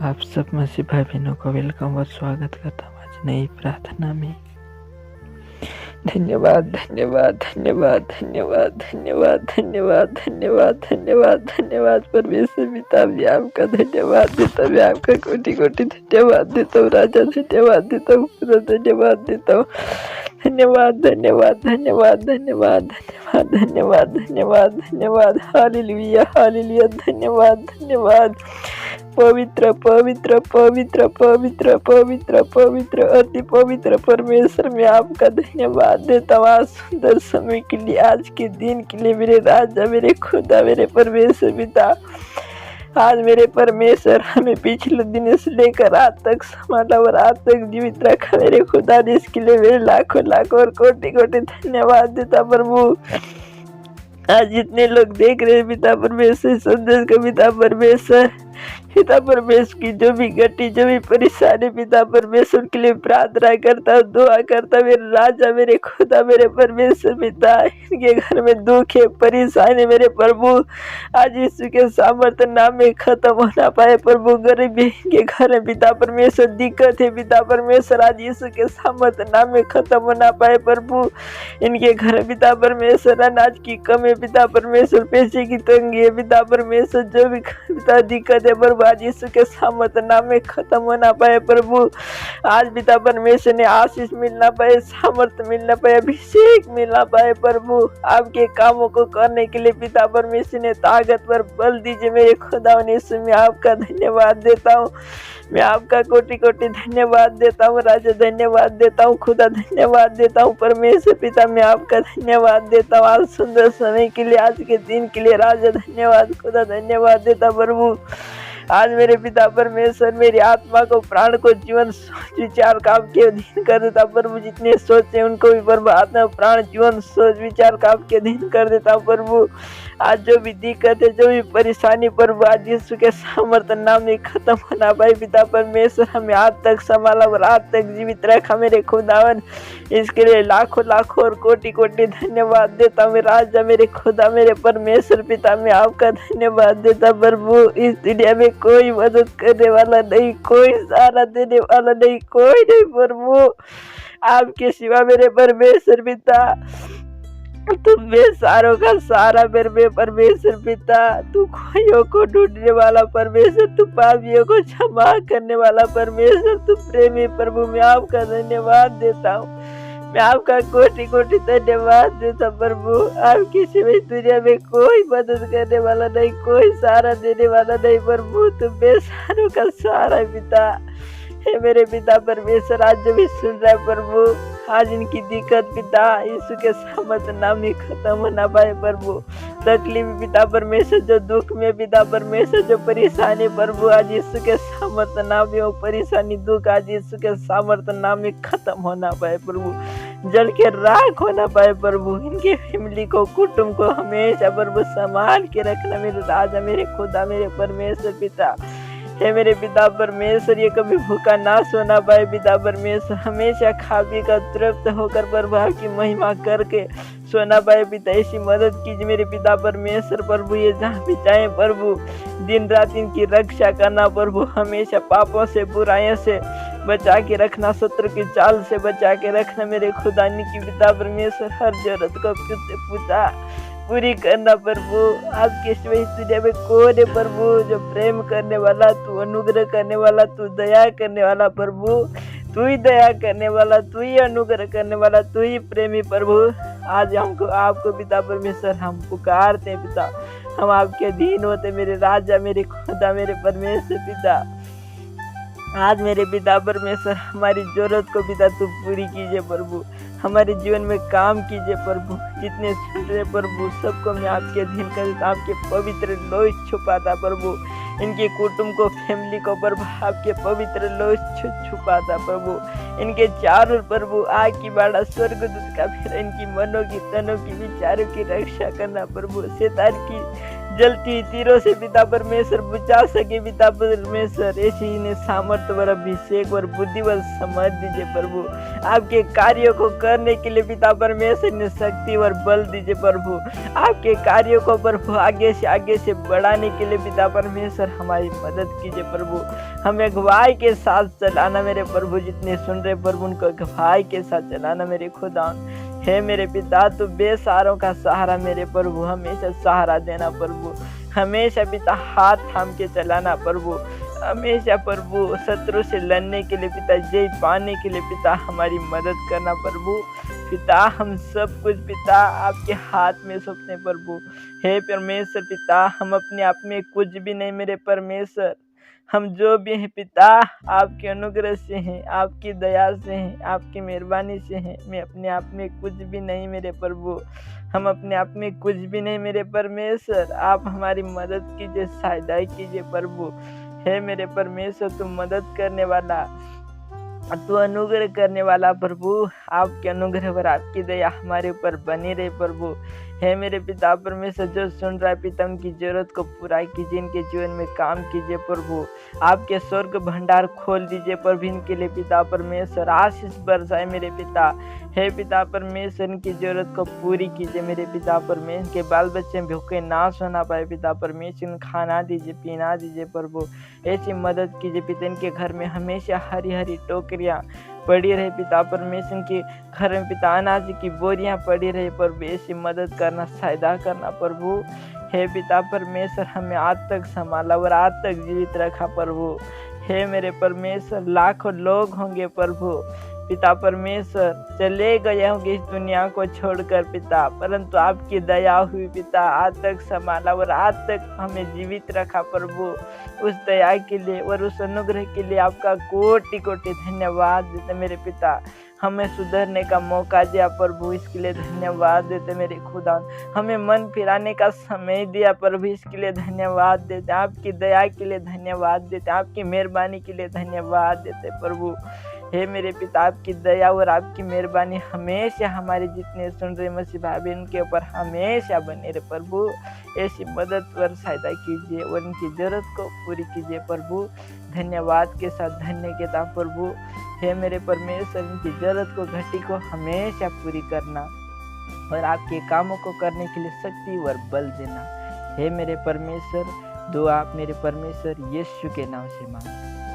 आप सब मसीह भाई बहनों को वेलकम और स्वागत करता हूँ आज नई प्रार्थना में। धन्यवाद धन्यवाद धन्यवाद धन्यवाद धन्यवाद धन्यवाद धन्यवाद धन्यवाद धन्यवाद परमेश्वर पिता, भी आपका धन्यवाद देता हूँ, आपका कोटि कोटि धन्यवाद देता हूँ राजा, धन्यवाद देता हूँ पूरा धन्यवाद देता हूँ। धन्यवाद धन्यवाद धन्यवाद धन्यवाद धन्यवाद धन्यवाद धन्यवाद धन्यवाद हालेलुया हालेलुया। धन्यवाद धन्यवाद पवित्र पवित्र पवित्र पवित्र पवित्र पवित्र अति पवित्र परमेश्वर, मैं आपका धन्यवाद देता हूँ आज सुंदर समय के लिए, आज के दिन के लिए मेरे राजा, मेरे खुदा, मेरे परमेश्वर पिता। आज मेरे परमेश्वर हमें पिछले दिन से लेकर आज तक संभाला और आज तक जीवित रखा मेरे खुदा ने, इसके लिए मेरे लाखों लाखों और कोटि कोटि धन्यवाद देता प्रभु। आज जितने लोग देख रहे हैं पिता परमेश्वर संदेश का, पिता परमेश्वर की जो भी घटी जो भी परेशानी पिता परमेश्वर के लिए प्रार्थना करता हूँ, दुआ करता हूँ मेरे राजा, मेरे खुदा, मेरे परमेश्वर पिता। इनके घर में दुख है, परेशानी मेरे प्रभु आज यीशु के सामर्थ्य नाम में खत्म होना पाए प्रभु। गरीबी इनके घर में पिता परमेश्वर, दिक्कत है पिता परमेश्वर आज यीशु के सामर्थ्य नाम में खत्म होना पाए प्रभु। इनके घर में पिता परमेश्वर अनाज की कमी पिता परमेश्वर, पैसे की तंगी है पिता परमेश्वर, जो भी पिता दिक्कत है प्रभु आज यीशु के सामर्थ्य नाम में खत्म होना पाए प्रभु। आज पिता परमेश्वर ने आशीष मिलना पाए, सामर्थ्य मिलना पाए, अभिषेक मिलना पाए प्रभु। आपके कामों को करने के लिए पिता परमेश्वर ने ताकतवर बल दीजिए मेरे खुदा यीशु, मैं आपका धन्यवाद देता हूँ, मैं आपका कोटि कोटि धन्यवाद देता हूँ राजा, धन्यवाद देता हूँ खुदा, धन्यवाद देता हूँ परमेश्वर पिता, मैं आपका धन्यवाद देता हूँ आज सुंदर समय के लिए, आज के दिन के लिए राजा, धन्यवाद खुदा, धन्यवाद देता प्रभु। आज मेरे पिता परमेश्वर मेरी आत्मा को, प्राण को, जीवन सोच विचार काम के अधीन कर देता प्रभु। जितने सोचे उनको भी प्रभु आत्मा, प्राण, जीवन, सोच विचार काम के अधीन कर देता प्रभु। आज जो भी दिक्कत है, जो भी परेशानी प्रभु आज यीशु के सामर्थ्य नाम में खत्म होना पाए पिता परमेश्वर। हमें आज तक संभाला और आज तक जीवित रखा मेरे खुदावन, इसके लिए लाखों लाखों और कोटि कोटि धन्यवाद देता हूँ मेरे राजा, मेरे खुदा, मेरे परमेश्वर पिता, मैं आपका धन्यवाद देता प्रभु। इस दुनिया में कोई मदद करने वाला नहीं, कोई सहारा देने वाला नहीं, कोई नहीं प्रभु आपके सिवा मेरे परमेश्वर पिता। तुम बेसहारों का सहारा मेरे परमेश्वर पिता, तू खोइयों को ढूंढने वाला परमेश्वर, तू पापियों को क्षमा करने वाला परमेश्वर, तू प्रेमी प्रभु, मैं आपका धन्यवाद देता हूँ, मैं आपका कोटि कोटि धन्यवाद देता प्रभु। आपकी सिवा दुनिया में कोई मदद करने वाला नहीं, कोई सहारा देने वाला नहीं प्रभु, तुम बेसहारों का सहारा पिता। हे मेरे पिता परमेश्वर, आज जो भी सुन रहा है प्रभु, आज इनकी दिक्कत पिता यीशु के सामर्थ्य नाम में खत्म होना पाए प्रभु। तकलीफ पिता परमेश्वर, जो दुख में पिता परमेश्वर, जो परेशानी प्रभु आज यीशु के सामर्थ्य नाम में, वो परेशानी दुख आज यीशु के सामर्थ्य नाम में खत्म होना पाए प्रभु, जल के राख होना पाए प्रभु। इनके फैमिली को, कुटुंब को हमेशा प्रभु संभाल के रखना मेरे राजा, मेरे खुदा, मेरे परमेश्वर पिता। हे मेरे पिता परमेश्वर, ये कभी भूखा ना सोना पाए पिता परमेश्वर, हमेशा खा पी कर तृप्त होकर प्रभु आपकी महिमा करके सोना पाए पिता। ऐसी मदद कीजिए मेरे पिता परमेश्वर प्रभु, ये जहाँ भी जाए प्रभु दिन रात इनकी रक्षा करना प्रभु, हमेशा पापों से, बुराइयों से बचा के रखना, शत्रु की चाल से बचा के रखना मेरे खुदा की पिता परमेश्वर। हर जरूरत को पूछा पूरी करना प्रभु। आपके सिवा इस दुनिया में कौन है प्रभु जो प्रेम करने वाला, तू अनुग्रह करने वाला, तू दया करने वाला प्रभु, तू ही दया करने वाला, तू ही अनुग्रह करने वाला, तू ही प्रेमी प्रभु। आज हमको आपको पिता परमेश्वर हम पुकारते हैं पिता, हम आपके अधीन होते मेरे राजा, मेरे खुदा, मेरे परमेश्वर पिता। आज मेरे पिता परमेश्वर हमारी जरूरत को पिता तू पूरी कीजिए प्रभु, हमारे जीवन में काम कीजिए प्रभु। जितने सुन रहे प्रभु सबको मैं आपके अधीन कर, आपके पवित्र लोई छुपाता प्रभु, इनके कुटुंब को, फैमिली को प्रभु आपके पवित्र लोई छुपाता प्रभु। इनके चारों प्रभु आग की बाड़ा स्वर्गदूत का फिर इनकी मनों की, तनों की, विचारों की रक्षा करना प्रभु। शैतान की जलती हुई तीरों से पिता परमेश्वर बुझा सके पिता परमेश्वर, ऐसी इन्हें सामर्थ्य व अभिषेक व बुद्धि व समझ दीजिए प्रभु। आपके कार्यों को करने के लिए पिता परमेश्वर ने शक्ति और बल दीजिए प्रभु। आपके कार्यों को प्रभु आगे से बढ़ाने के लिए पिता परमेश्वर हमारी मदद कीजिए प्रभु। हमें गवाही के साथ चलाना मेरे प्रभु, जितने सुन रहे प्रभु उनको गवाही के साथ चलाना मेरे खुदा। हे मेरे पिता, तू बेसहारों का सहारा मेरे प्रभु, हमेशा सहारा देना प्रभु। हमेशा पिता हाथ थाम के चलाना प्रभु। हमेशा प्रभु शत्रु से लड़ने के लिए पिता, जय पाने के लिए पिता हमारी मदद करना प्रभु। पिता हम सब कुछ पिता आपके हाथ में सौंपते प्रभु। हे परमेश्वर पिता, हम अपने आप में कुछ भी नहीं मेरे परमेश्वर, हम जो भी हैं पिता आपके अनुग्रह से हैं, आपकी दया से हैं, आपकी मेहरबानी से हैं। मैं अपने आप में कुछ भी नहीं मेरे प्रभु, हम अपने आप में कुछ भी नहीं मेरे परमेश्वर। आप हमारी मदद कीजिए, सहायता कीजिए प्रभु। हे मेरे परमेश्वर, तू मदद करने वाला, तू अनुग्रह करने वाला प्रभु। आपके अनुग्रह और आपकी दया हमारे ऊपर बनी रहे प्रभु। हे मेरे पिता परमेश्वर, जो सुन रहा है पिता उनकी जरूरत को पूरा कीजिए, इनके जीवन में काम कीजिए प्रभु। आपके स्वर्ग भंडार खोल दीजिए प्रभु इनके लिए पिता परमेश्वर। आशीष बरसाए मेरे पिता। हे पिता परमेश्वर, इनकी जरूरत को पूरी कीजिए मेरे पिता परमेश्वर। के बाल बच्चे भूखे ना सोना पाए पिता परमेश्वर, खाना दीजिए, पीना दीजिए प्रभु। ऐसी मदद कीजिए पिता, इनके घर में हमेशा हरी हरी टोकरियाँ पड़ी रहे पिता परमेश्वर, के घर में पिता अनाज की बोरियां पड़ी रहे प्रभु। ऐसी मदद करना, सहायता करना प्रभु। हे पिता परमेश्वर, हमें आज तक संभाला और आज तक जीवित रखा प्रभु। हे मेरे परमेश्वर, लाखों लोग होंगे प्रभु पिता परमेश्वर, चले गए होंगे इस दुनिया को छोड़कर पिता, परंतु आपकी दया हुई पिता, आज तक संभाला और आज तक हमें जीवित रखा प्रभु। उस दया के लिए और उस अनुग्रह के लिए आपका कोटि कोटि धन्यवाद देते मेरे पिता। हमें सुधरने का मौका दिया प्रभु, इसके लिए धन्यवाद देते मेरे खुदा। हमें मन फिराने का समय दिया प्रभु, इसके लिए धन्यवाद देते। आपकी दया के लिए धन्यवाद देते, आपकी मेहरबानी के लिए धन्यवाद देते प्रभु। हे मेरे पिता, आपकी दया और आपकी मेहरबानी हमेशा हमारे जितने सुन रहे मसीह भाई बहन के ऊपर हमेशा बने रहे प्रभु। ऐसी मदद और सहायता कीजिए और इनकी जरूरत को पूरी कीजिए प्रभु। धन्यवाद के साथ धन्य के था प्रभु। हे मेरे परमेश्वर, इनकी जरूरत को घटी को हमेशा पूरी करना और आपके कामों को करने के लिए शक्ति और बल देना। हे मेरे परमेश्वर, दुआ आप मेरे परमेश्वर यीशु के नाम से मांगते।